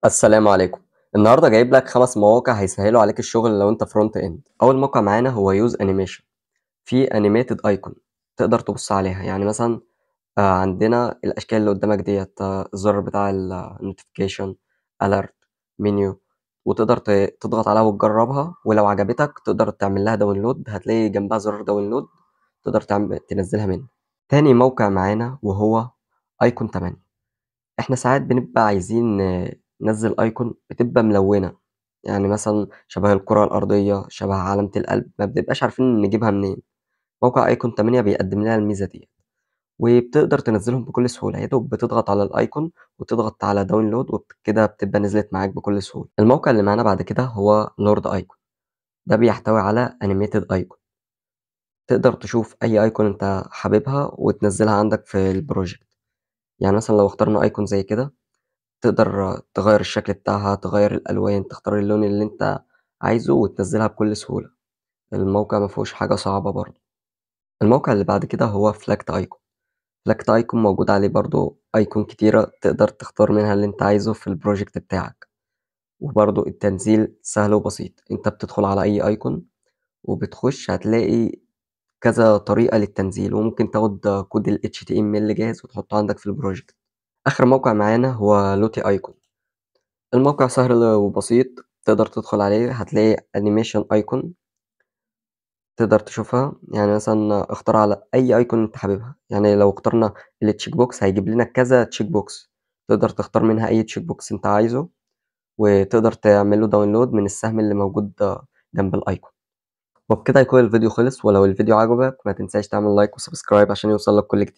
السلام عليكم. النهارده جايب لك 5 مواقع هيسهّلوا عليك الشغل لو أنت front end. أول موقع معانا هو use animation، فيه animated icon تقدر تبُص عليها، يعني مثلًا عندنا الأشكال اللي قدّامك ديّة، الزرار بتاع الnotification، alert، menu، وتقدر تضغط عليها وتجرّبها، ولو عجبتك تقدر تعمل لها download، هتلاقي جنبها زرار download تقدر تنزّلها منه. تاني موقع معانا وهو icon 8. إحنا ساعات بنبقى عايزين ننزّل icon بتبقى ملوِّنة، يعني مثلًا شبه الكرة الأرضية، شبه علامة القلب، ما بنبقاش عارفين نجيبها منين. موقع icon 8 بيقدّم لنا الميزة ديّة، وبتقدر تنزّلهم بكل سهولة، يا دوب بتضغط على الicon وتضغط على download كده بتبقى نزلت معاك بكل سهولة. الموقع اللي معانا بعد كده هو lord icon، ده بيحتوي على animated icon، تقدر تشوف أي icon أنت حاببها وتنزّلها عندك في الproject. يعني مثلًا لو اخترنا icon زي كده تقدر تغيّر الشكل بتاعها، تغيّر الألوان، تختار اللون اللي أنت عايزه وتنزّلها بكل سهولة. الموقع ما فيهوش حاجة صعبة برضه. الموقع اللي بعد كده هو Flacked icon. Flacked icon موجود عليه برضه icon كتيرة تقدر تختار منها اللي أنت عايزه في الproject بتاعك، وبرضه التنزيل سهل وبسيط. أنت بتدخل على أي icon وبتخش هتلاقي كذا طريقة للتنزيل، وممكن تاخد كود الHTML جاهز وتحطه عندك في الproject. آخر موقع معانا هو Lottie icon. الموقع سهل وبسيط، تقدر تدخل عليه هتلاقي animation icon تقدر تشوفها، يعني مثلًا اختار على أي icon أنت حاببها، يعني لو اخترنا الcheck box هيجيب لنا كذا check box، تقدر تختار منها أي check box أنت عايزه، وتقدر تعمل له download من السهم اللي موجود جنب الicon. وبكده يكون الفيديو خلص، ولو الفيديو عجبك ما تنساش تعمل لايك وسبسكرايب عشان يوصل لك كل جديد.